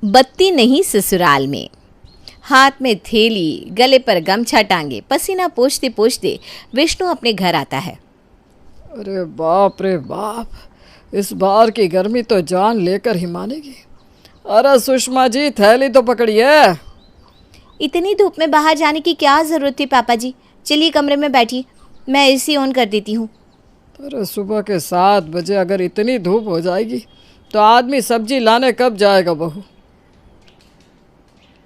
बत्ती नहीं ससुराल में। हाथ में थैली, गले पर गमछा टांगे, पसीना पोंछते पोंछते विष्णु अपने घर आता है। अरे बाप रे बाप, इस बार की गर्मी तो जान लेकर ही मानेगी। अरे सुषमा जी, थैली तो पकड़िए। इतनी धूप में बाहर जाने की क्या ज़रूरत थी पापा जी? चलिए कमरे में बैठिए, मैं एसी ऑन कर देती हूँ। अरे सुबह के 7 बजे अगर इतनी धूप हो जाएगी तो आदमी सब्जी लाने कब जाएगा बहू?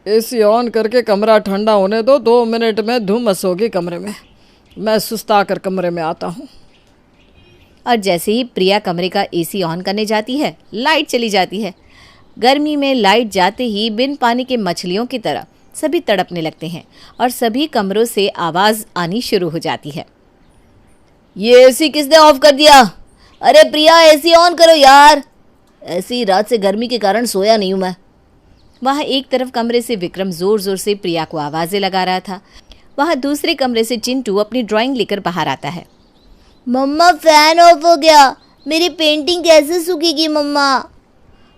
एसी ऑन करके कमरा ठंडा होने दो, 2 मिनट में धुम्मस होगी कमरे में। मैं सुस्ता कर कमरे में आता हूँ। और जैसे ही प्रिया कमरे का एसी ऑन करने जाती है, लाइट चली जाती है। गर्मी में लाइट जाते ही बिन पानी के मछलियों की तरह सभी तड़पने लगते हैं और सभी कमरों से आवाज़ आनी शुरू हो जाती है। ये एसी किसने ऑफ कर दिया? अरे प्रिया, एसी ऑन करो यार। ऐसी रात से गर्मी के कारण सोया नहीं हूँ मैं। वहाँ एक तरफ कमरे से विक्रम जोर जोर से प्रिया को आवाज़ें लगा रहा था, वहाँ दूसरे कमरे से चिंटू अपनी ड्राइंग लेकर बाहर आता है। मम्मा, फैन ऑफ हो गया, मेरी पेंटिंग कैसे सूखेगी मम्मा?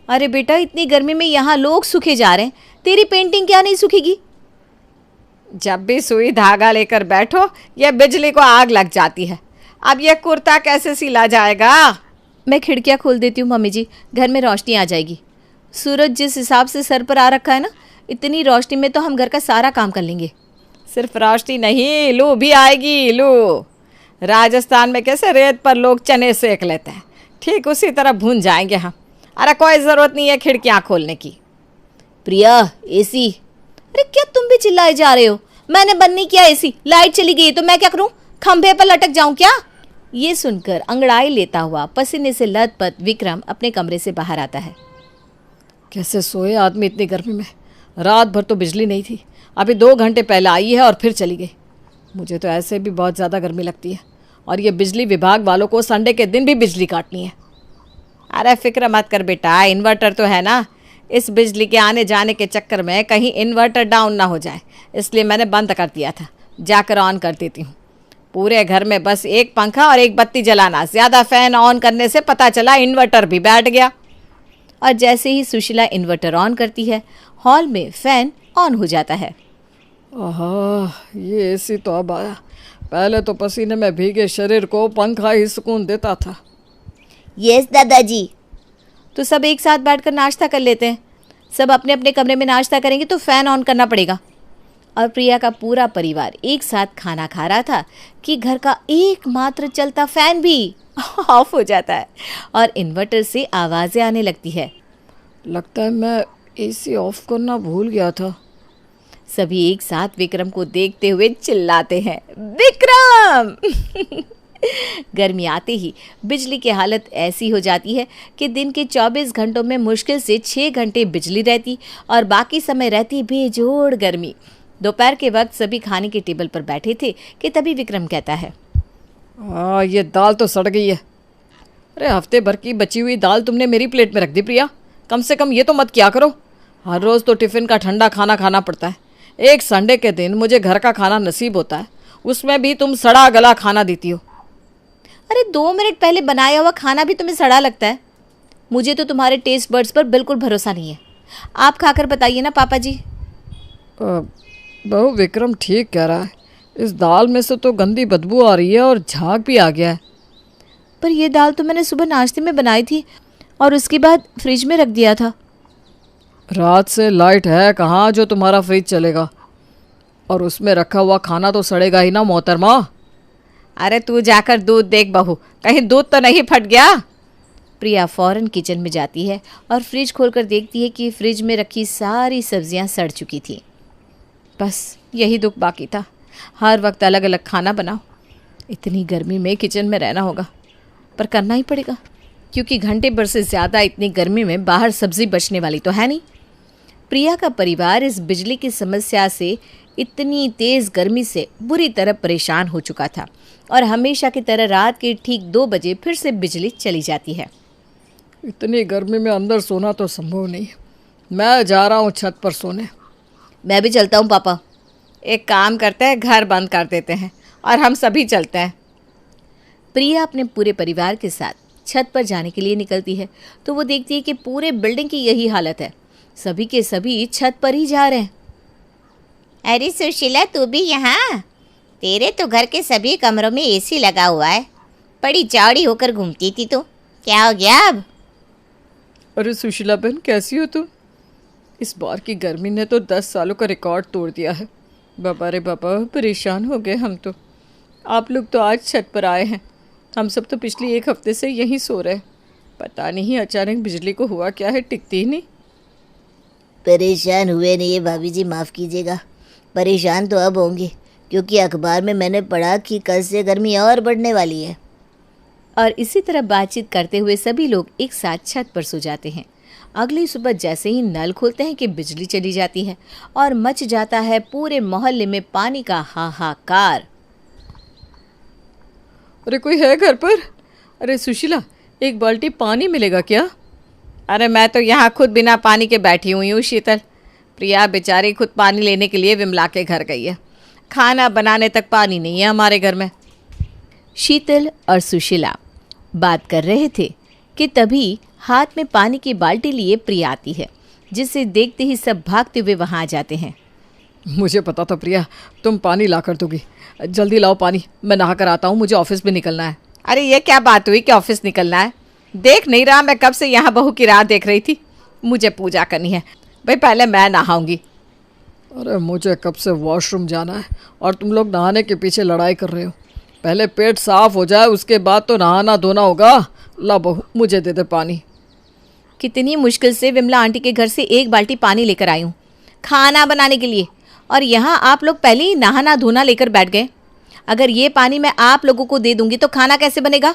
अरे बेटा, इतनी गर्मी में यहाँ लोग सूखे जा रहे हैं, तेरी पेंटिंग क्या नहीं सूखेगी? जब भी सुई धागा लेकर बैठो यह बिजली को आग लग जाती है। अब यह कुर्ता कैसे सिला जाएगा? मैं खिड़कियाँ खोल देती हूँ मम्मी जी, घर में रोशनी आ जाएगी। सूरज जिस हिसाब से सर पर आ रखा है ना, इतनी रोशनी में तो हम घर का सारा काम कर लेंगे। सिर्फ रोशनी नहीं, लू भी आएगी। लू राजस्थान में कैसे रेत पर लोग चने सेक लेते हैं, ठीक उसी तरह भून जाएंगे हम। अरे कोई ज़रूरत नहीं है खिड़कियाँ खोलने की। प्रिया, एसी। अरे क्या तुम भी चिल्लाए जा रहे हो? मैंने बंद नहीं किया एसी, लाइट चली गई तो मैं क्या करूं? खंभे पर लटक जाऊं क्या? ये सुनकर अंगड़ाई लेता हुआ पसीने से लथपथ विक्रम अपने कमरे से बाहर आता है। कैसे सोए आदमी इतनी गर्मी में? रात भर तो बिजली नहीं थी, अभी 2 घंटे पहले आई है और फिर चली गई। मुझे तो ऐसे भी बहुत ज़्यादा गर्मी लगती है और ये बिजली विभाग वालों को संडे के दिन भी बिजली काटनी है। अरे फिक्र मत कर बेटा, इन्वर्टर तो है ना। इस बिजली के आने जाने के चक्कर में कहीं इन्वर्टर डाउन ना हो जाए, इसलिए मैंने बंद कर दिया था। जाकर ऑन कर देती हूँ। पूरे घर में बस एक पंखा और एक बत्ती जलाना, ज़्यादा फ़ैन ऑन करने से पता चला इन्वर्टर भी बैठ गया। और जैसे ही सुशीला इन्वर्टर ऑन करती है, हॉल में फ़ैन ऑन हो जाता है। आहा, ये एसी तो अब आया। पहले तो पसीने में भीगे शरीर को पंखा ही सुकून देता था। यस दादाजी। तो सब एक साथ बैठकर नाश्ता कर लेते हैं। सब अपने अपने कमरे में नाश्ता करेंगे तो फ़ैन ऑन करना पड़ेगा। और प्रिया का पूरा परिवार एक साथ खाना खा रहा था कि घर का एकमात्र चलता फ़ैन भी ऑफ हो जाता है और इन्वर्टर से आवाज़ें आने लगती है। लगता है मैं एसी ऑफ करना भूल गया था। सभी एक साथ विक्रम को देखते हुए चिल्लाते हैं, विक्रम! गर्मी आते ही बिजली की हालत ऐसी हो जाती है कि दिन के 24 घंटों में मुश्किल से 6 घंटे बिजली रहती और बाकी समय रहती बेजोड़ गर्मी। दोपहर के वक्त सभी खाने के टेबल पर बैठे थे कि तभी विक्रम कहता है, ये दाल तो सड़ गई है। अरे हफ्ते भर की बची हुई दाल तुमने मेरी प्लेट में रख दी प्रिया। कम से कम ये तो मत किया करो। हर रोज़ तो टिफ़िन का ठंडा खाना खाना पड़ता है। एक संडे के दिन मुझे घर का खाना नसीब होता है, उसमें भी तुम सड़ा गला खाना देती हो। अरे 2 मिनट पहले बनाया हुआ खाना भी तुम्हें सड़ा लगता है? मुझे तो तुम्हारे टेस्ट बर्ड्स पर बिल्कुल भरोसा नहीं है। आप खाकर बताइए ना पापा जी। बहू, विक्रम ठीक कह रहा है। इस दाल में से तो गंदी बदबू आ रही है और झाग भी आ गया है। पर यह दाल तो मैंने सुबह नाश्ते में बनाई थी और उसके बाद फ्रिज में रख दिया था। रात से लाइट है कहाँ जो तुम्हारा फ्रिज चलेगा? और उसमें रखा हुआ खाना तो सड़ेगा ही ना मोहतरमा। अरे तू जाकर दूध देख बहू, कहीं दूध तो नहीं फट गया। प्रिया फौरन किचन में जाती है और फ्रिज खोलकर देखती है कि फ्रिज में रखी सारी सब्जियां सड़ चुकी थी। बस यही दुख बाकी था, हर वक्त अलग अलग खाना बनाओ। इतनी गर्मी में किचन में रहना होगा, पर करना ही पड़ेगा क्योंकि घंटे भर से ज़्यादा इतनी गर्मी में बाहर सब्जी बचने वाली तो है नहीं। प्रिया का परिवार इस बिजली की समस्या से, इतनी तेज़ गर्मी से बुरी तरह परेशान हो चुका था और हमेशा की तरह रात के ठीक 2 बजे फिर से बिजली चली जाती है। इतनी गर्मी में अंदर सोना तो संभव नहीं। मैं जा रहा हूँ छत पर सोने। मैं भी चलता हूँ पापा। एक काम करते हैं, घर बंद कर देते हैं और हम सभी चलते हैं। प्रिया अपने पूरे परिवार के साथ छत पर जाने के लिए निकलती है तो वो देखती है कि पूरे बिल्डिंग की यही हालत है। सभी के सभी छत पर ही जा रहे हैं। अरे सुशीला, तू भी यहाँ? तेरे तो घर के सभी कमरों में एसी लगा हुआ है। बड़ी चौड़ी होकर घूमती थी तू, क्या हो गया अब? अरे सुशीला बहन, कैसी हो तुम? इस बार की गर्मी ने तो 10 सालों का रिकॉर्ड तोड़ दिया है। बाबा रे बाबा, परेशान हो गए हम तो। आप लोग तो आज छत पर आए हैं, हम सब तो पिछले 1 हफ्ते से यहीं सो रहे। पता नहीं अचानक बिजली को हुआ क्या है, टिकती ही नहीं। परेशान हुए नहीं है भाभी जी, माफ़ कीजिएगा। परेशान तो अब होंगे, क्योंकि अखबार में मैंने पढ़ा कि कल से गर्मी और बढ़ने वाली है। और इसी तरह बातचीत करते हुए सभी लोग एक साथ छत पर सो जाते हैं। अगली सुबह जैसे ही नल खोलते हैं कि बिजली चली जाती है और मच जाता है पूरे मोहल्ले में पानी का हाहाकार। अरे कोई है घर पर? अरे सुशीला, एक बाल्टी पानी मिलेगा क्या? अरे मैं तो यहाँ खुद बिना पानी के बैठी हुई हूँ शीतल। प्रिया बेचारी खुद पानी लेने के लिए विमला के घर गई है। खाना बनाने तक पानी नहीं है हमारे घर में। शीतल और सुशीला बात कर रहे थे कि तभी हाथ में पानी की बाल्टी लिए प्रिया आती है, जिसे देखते ही सब भागते हुए वहां आ जाते हैं। मुझे पता था प्रिया तुम पानी ला कर दोगी। जल्दी लाओ पानी, मैं नहा कर आता हूँ, मुझे ऑफिस भी निकलना है। अरे ये क्या बात हुई कि ऑफिस निकलना है? देख नहीं रहा मैं कब से यहाँ बहू की राह देख रही थी। मुझे पूजा करनी है भाई, पहले मैं नहाऊंगी। अरे मुझे कब से वॉशरूम जाना है और तुम लोग नहाने के पीछे लड़ाई कर रहे हो। पहले पेट साफ हो जाए, उसके बाद तो नहाना धोना होगा। ला बहू, मुझे दे दे पानी। कितनी मुश्किल से विमला आंटी के घर से 1 बाल्टी पानी लेकर आई हूँ खाना बनाने के लिए, और यहाँ आप लोग पहले ही नहाना धोना लेकर बैठ गए। अगर ये पानी मैं आप लोगों को दे दूंगी तो खाना कैसे बनेगा?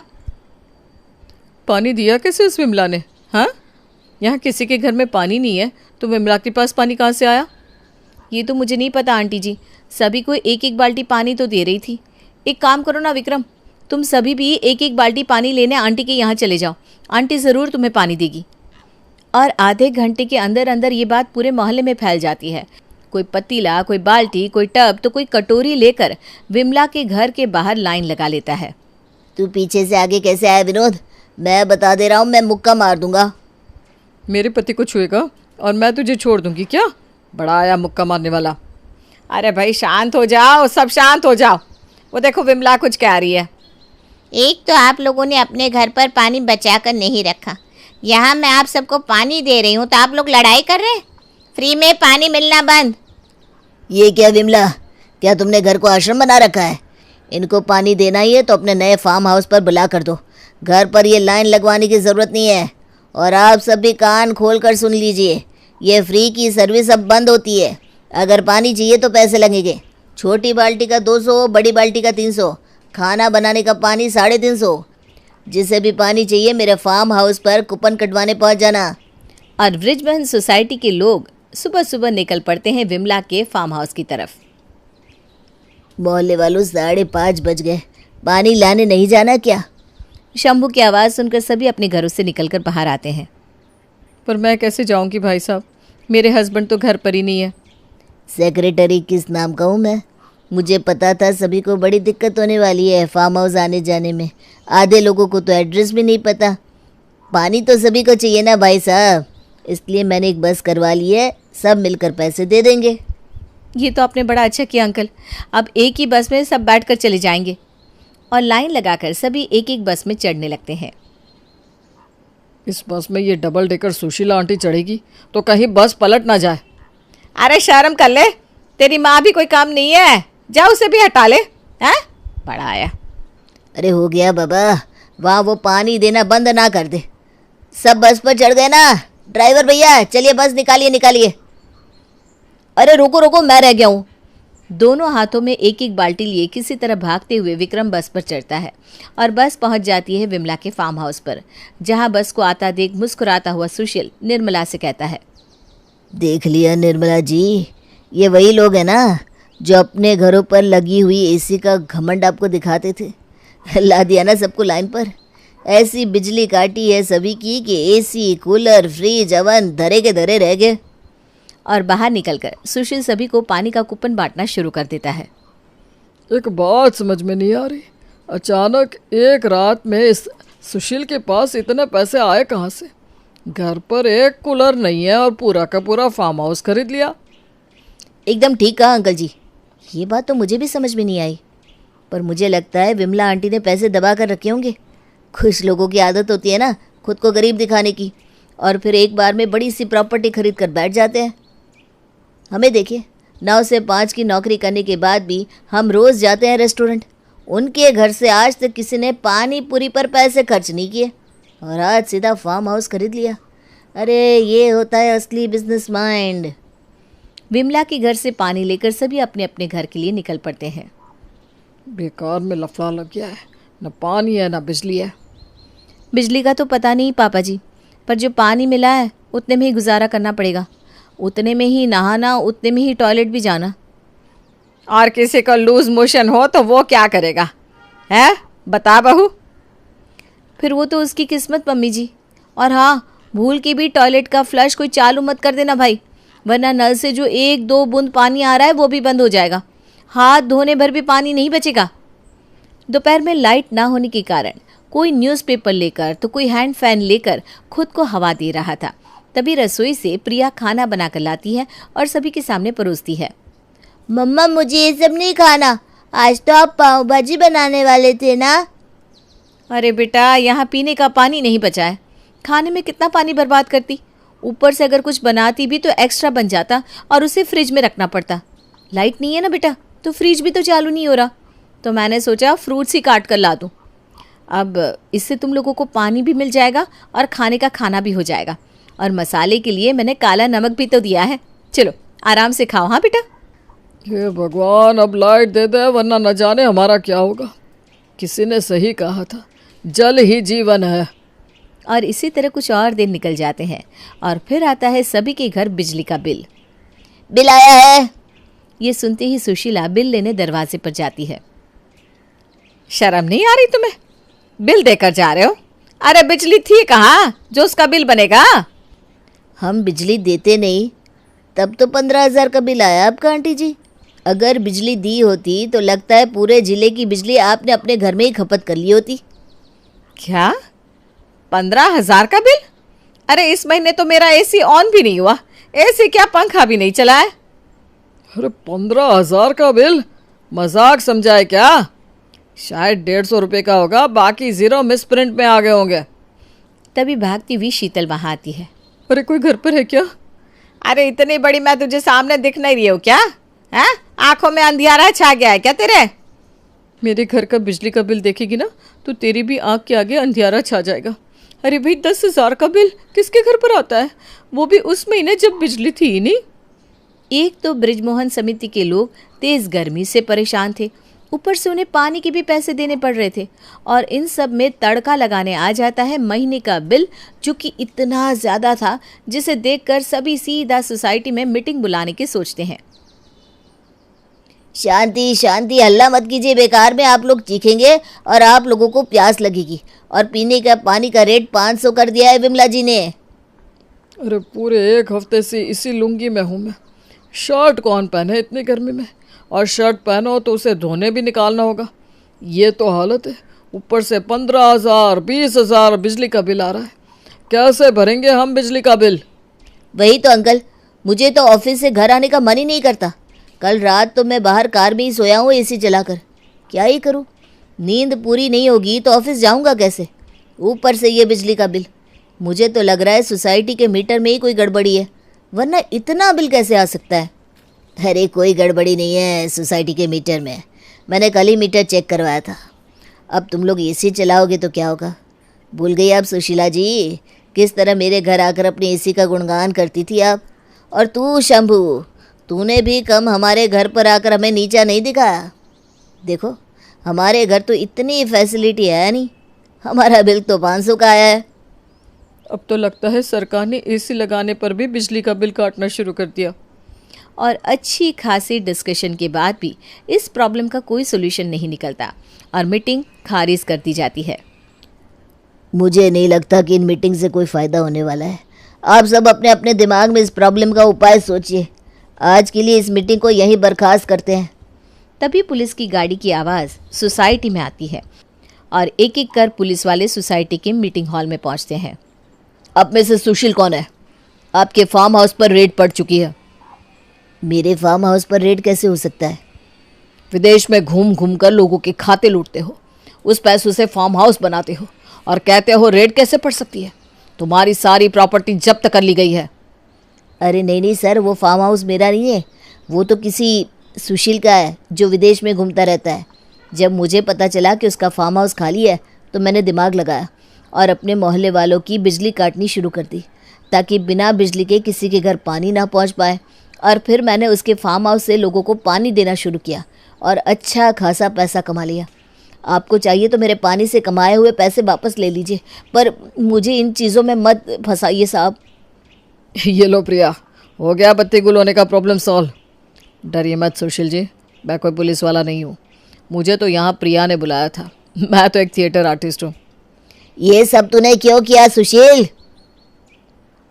पानी दिया कैसे उस विमला ने? हाँ, यहाँ किसी के घर में पानी नहीं है तो विमला के पास पानी कहाँ से आया? ये तो मुझे नहीं पता आंटी जी, सभी को 1-1 बाल्टी पानी तो दे रही थी। एक काम करो ना विक्रम, तुम सभी भी 1-1 बाल्टी पानी लेने आंटी के यहाँ चले जाओ, आंटी ज़रूर तुम्हें पानी देगी। और आधे घंटे के अंदर अंदर ये बात पूरे मोहल्ले में फैल जाती है। कोई पतीला, कोई बाल्टी, कोई टब तो कोई कटोरी लेकर विमला के घर के बाहर लाइन लगा लेता है। तू पीछे से आगे कैसे आया विनोद? मैं बता दे रहा हूँ, मैं मुक्का मार दूंगा। मेरे पति को छुएगा और मैं तुझे छोड़ दूंगी क्या? बड़ा आया मुक्का मारने वाला। अरे भाई शांत हो जाओ, सब शांत हो जाओ। वो देखो विमला कुछ कह रही है। एक तो आप लोगों ने अपने घर पर पानी बचा कर नहीं रखा, यहाँ मैं आप सबको पानी दे रही हूँ तो आप लोग लड़ाई कर रहे हैं। फ्री में पानी मिलना बंद। ये क्या विमला, क्या तुमने घर को आश्रम बना रखा है? इनको पानी देना ही है तो अपने नए फार्म हाउस पर बुला कर दो। घर पर ये लाइन लगवाने की ज़रूरत नहीं है। और आप सब भी कान खोल कर सुन लीजिए, ये फ्री की सर्विस अब बंद होती है। अगर पानी चाहिए तो पैसे लगेंगे। छोटी बाल्टी का 200, बड़ी बाल्टी का 300, खाना बनाने का पानी 350। जिसे भी पानी चाहिए मेरे फार्म हाउस पर कूपन कटवाने पहुंच जाना। और ब्रिजबहन सोसाइटी के लोग सुबह सुबह निकल पड़ते हैं विमला के फार्म हाउस की तरफ। मोहल्ले वालों, 5:30 बज गए, पानी लाने नहीं जाना क्या? शंभू की आवाज़ सुनकर सभी अपने घरों से निकलकर बाहर आते हैं। पर मैं कैसे जाऊंगी भाई साहब, मेरे हस्बैंड तो घर पर ही नहीं है। सेक्रेटरी किस नाम का हूँ मैं? मुझे पता था सभी को बड़ी दिक्कत होने वाली है फार्म हाउस आने जाने में। आधे लोगों को तो एड्रेस भी नहीं पता। पानी तो सभी को चाहिए ना भाई साहब, इसलिए मैंने एक बस करवा ली है, सब मिलकर पैसे दे देंगे। ये तो आपने बड़ा अच्छा किया अंकल, अब एक ही बस में सब बैठकर चले जाएंगे। और लाइन लगाकर सभी एक एक बस में चढ़ने लगते हैं। इस बस में ये डबल डेकर सुशीला आंटी चढ़ेगी तो कहीं बस पलट ना जाए। अरे शर्म कर ले, तेरी माँ भी कोई काम नहीं है, जा उसे भी हटा ले। हैं? बड़ा आया। अरे हो गया बाबा, वहाँ वो पानी देना बंद ना कर दे। सब बस पर चढ़ गए ना? ड्राइवर भैया चलिए बस निकालिए निकालिए। अरे रोको रोको, मैं रह गया हूँ। दोनों हाथों में एक एक बाल्टी लिए किसी तरह भागते हुए विक्रम बस पर चढ़ता है और बस पहुंच जाती है विमला के फार्म हाउस पर, जहां बस को आता देख मुस्कुराता हुआ सुशील निर्मला से कहता है, देख लिया निर्मला जी, ये वही लोग हैं ना जो अपने घरों पर लगी हुई एसी का घमंड आपको दिखाते थे। ला दिया ना सबको लाइन पर। ऐसी बिजली काटी है सभी की कि एसी, कूलर, फ्रिज, ओवन धरे के धरे रह गए। और बाहर निकलकर सुशील सभी को पानी का कूपन बांटना शुरू कर देता है। एक बात समझ में नहीं आ रही, अचानक एक रात में इस सुशील के पास इतने पैसे आए कहाँ से? घर पर एक कूलर नहीं है और पूरा का पूरा फार्म हाउस खरीद लिया। एकदम ठीक कहा अंकल जी। ये बात तो मुझे भी समझ में नहीं आई, पर मुझे लगता है विमला आंटी ने पैसे दबा कर रखे होंगे। कुछ लोगों की आदत होती है ना खुद को गरीब दिखाने की, और फिर एक बार में बड़ी सी प्रॉपर्टी खरीद कर बैठ जाते हैं। हमें देखिए, 9 से 5 की नौकरी करने के बाद भी हम रोज़ जाते हैं रेस्टोरेंट। उनके घर से आज तक किसी ने पानी पूरी पर पैसे खर्च नहीं किए, और आज सीधा फार्म हाउस खरीद लिया। अरे ये होता है असली बिजनेस माइंड। विमला के घर से पानी लेकर सभी अपने अपने घर के लिए निकल पड़ते हैं। बेकार में लफड़ा लग गया है, न पानी है न बिजली है। बिजली का तो पता नहीं पापा जी, पर जो पानी मिला है उतने में ही गुजारा करना पड़ेगा। उतने में ही नहाना, उतने में ही टॉयलेट भी जाना। और किसी को लूज मोशन हो तो वो क्या करेगा, है बता बहू। फिर वो तो उसकी किस्मत मम्मी जी। और हाँ, भूल के भी टॉयलेट का फ्लश कोई चालू मत कर देना भाई, वरना नल से जो 1-2 बूंद पानी आ रहा है वो भी बंद हो जाएगा। हाथ धोने भर भी पानी नहीं बचेगा। दोपहर में लाइट ना होने के कारण कोई न्यूज़पेपर लेकर तो कोई हैंड फैन लेकर खुद को हवा दे रहा था। तभी रसोई से प्रिया खाना बनाकर लाती है और सभी के सामने परोसती है। मम्मा मुझे ये सब नहीं खाना, आज तो आप पाव भाजी बनाने वाले थे ना। अरे बेटा, यहाँ पीने का पानी नहीं बचा है, खाने में कितना पानी बर्बाद करती। ऊपर से अगर कुछ बनाती भी तो एक्स्ट्रा बन जाता और उसे फ्रिज में रखना पड़ता। लाइट नहीं है ना बेटा, तो फ्रिज भी तो चालू नहीं हो रहा, तो मैंने सोचा फ्रूट्स ही काट कर ला दूँ। अब इससे तुम लोगों को पानी भी मिल जाएगा और खाने का खाना भी हो जाएगा। और मसाले के लिए मैंने काला नमक भी तो दिया है। चलो आराम से खाओ। हाँ बेटा। हे भगवान, अब लाइट दे दे वरना न जाने हमारा क्या होगा। किसी ने सही कहा था, जल ही जीवन है। और इसी तरह कुछ और दिन निकल जाते हैं और फिर आता है सभी के घर बिजली का बिल। बिल आया है। ये सुनते ही सुशीला बिल लेने दरवाजे पर जाती है। शर्म नहीं आ रही तुम्हें, बिल देकर जा रहे हो? अरे बिजली थी कहाँ जो उसका बिल बनेगा? हम बिजली देते नहीं, तब तो 15,000 का बिल आया आपका आंटी जी। अगर बिजली दी होती तो लगता है पूरे जिले की बिजली आपने अपने घर में ही खपत कर ली होती। क्या 15,000 का बिल? अरे इस महीने तो मेरा एसी ऑन भी नहीं हुआ, एसी क्या पंखा भी नहीं चला है। अरे 15,000 का बिल? मजाक समझा है क्या? शायद 150 रुपये का होगा, बाकी 0 मिस प्रिंट में आ गए होंगे। तभी भागती हुई शीतल वहां आती है। अरे कोई घर पर है क्या? अरे इतनी बड़ी मैं तुझे सामने दिख नहीं रही हूँ क्या? है आंखों में अंधियारा छा गया है क्या तेरे? मेरे घर का बिजली का बिल देखेगी ना तो तेरी भी आंख के आगे अंधियारा छा जाएगा। अरे भाई 10,000 का बिल किसके घर पर आता है, वो भी उस महीने जब बिजली थी ही नहीं। एक तो बृजमोहन समिति के लोग तेज गर्मी से परेशान थे, ऊपर से उन्हें पानी के भी पैसे देने पड़ रहे थे, और इन सब में तड़का लगाने आ जाता है महीने का बिल, जो कि इतना ज़्यादा था जिसे देखकर सभी सीधा सोसाइटी में मीटिंग बुलाने की सोचते हैं। शांति शांति, हल्ला मत कीजिए, बेकार में आप लोग चीखेंगे और आप लोगों को प्यास लगेगी। और पीने का पानी का रेट 500 कर दिया है विमला जी ने। अरे पूरे 1 हफ्ते से इसी लुंगी में हूँ मैं। शर्ट कौन पहने इतनी गर्मी में, और शर्ट पहनो तो उसे धोने भी निकालना होगा। ये तो हालत है, ऊपर से 15,000 20,000 बिजली का बिल आ रहा है। कैसे भरेंगे हम बिजली का बिल? वही तो अंकल, मुझे तो ऑफिस से घर आने का मन ही नहीं करता। कल रात तो मैं बाहर कार में ही सोया हूँ एसी चलाकर। क्या ही करूँ, नींद पूरी नहीं होगी तो ऑफिस जाऊँगा कैसे? ऊपर से ये बिजली का बिल। मुझे तो लग रहा है सोसाइटी के मीटर में ही कोई गड़बड़ी है, वरना इतना बिल कैसे आ सकता है। अरे कोई गड़बड़ी नहीं है सोसाइटी के मीटर में, मैंने कल ही मीटर चेक करवाया था। अब तुम लोग एसी चलाओगे तो क्या होगा? भूल गई आप सुशीला जी, किस तरह मेरे घर आकर अपने एसी का गुणगान करती थी आप। और तू शंभू, तूने भी कम हमारे घर पर आकर हमें नीचा नहीं दिखाया। देखो हमारे घर तो इतनी फैसिलिटी है नहीं, हमारा बिल तो 500 का आया है। अब तो लगता है सरकार ने एसी लगाने पर भी बिजली का बिल काटना शुरू कर दिया। और अच्छी खासी डिस्कशन के बाद भी इस प्रॉब्लम का कोई सोल्यूशन नहीं निकलता और मीटिंग खारिज कर दी जाती है। मुझे नहीं लगता कि इन मीटिंग से कोई फ़ायदा होने वाला है। आप सब अपने अपने दिमाग में इस प्रॉब्लम का उपाय सोचिए। आज के लिए इस मीटिंग को यहीं बर्खास्त करते हैं। तभी पुलिस की गाड़ी की आवाज़ सोसाइटी में आती है और एक एक कर पुलिस वाले सोसाइटी के मीटिंग हॉल में पहुंचते हैं। आप में से सुशील कौन है? आपके फार्म हाउस पर रेड पड़ चुकी है। मेरे फार्म हाउस पर रेड कैसे हो सकता है? विदेश में घूम घूम कर लोगों के खाते लूटते हो, उस पैसों से फार्म हाउस बनाते हो और कहते हो रेड कैसे पड़ सकती है? तुम्हारी सारी प्रॉपर्टी जब्त कर ली गई है। अरे नहीं नहीं सर, वो फार्म हाउस मेरा नहीं है, वो तो किसी सुशील का है जो विदेश में घूमता रहता है। जब मुझे पता चला कि उसका फार्म हाउस खाली है तो मैंने दिमाग लगाया और अपने मोहल्ले वालों की बिजली काटनी शुरू कर दी ताकि बिना बिजली के किसी के घर पानी ना पहुंच पाए। और फिर मैंने उसके फार्म हाउस से लोगों को पानी देना शुरू किया और अच्छा खासा पैसा कमा लिया। आपको चाहिए तो मेरे पानी से कमाए हुए पैसे वापस ले लीजिए, पर मुझे इन चीज़ों में मत फंसाइए साहब। ये लो प्रिया, हो गया बत्ती गुल होने का प्रॉब्लम सॉल्व। डरिए मत सुशील जी, मैं कोई पुलिस वाला नहीं हूँ। मुझे तो यहाँ प्रिया ने बुलाया था। मैं तो एक थिएटर आर्टिस्ट हूँ। ये सब तूने क्यों किया सुशील?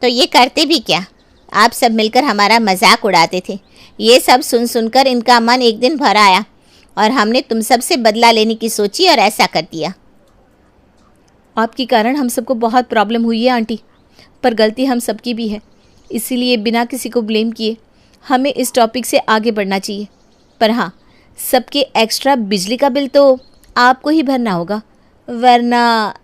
तो ये करते भी क्या? आप सब मिलकर हमारा मजाक उड़ाते थे। ये सब सुन सुनकर इनका मन एक दिन भर आया और हमने तुम सब से बदला लेने की सोची और ऐसा कर दिया। आपके कारण हम सबको बहुत प्रॉब्लम हुई है आंटी, पर गलती हम सबकी भी है। इसीलिए बिना किसी को ब्लेम किए हमें इस टॉपिक से आगे बढ़ना चाहिए। पर हाँ, सबके एक्स्ट्रा बिजली का बिल तो आपको ही भरना होगा, वरना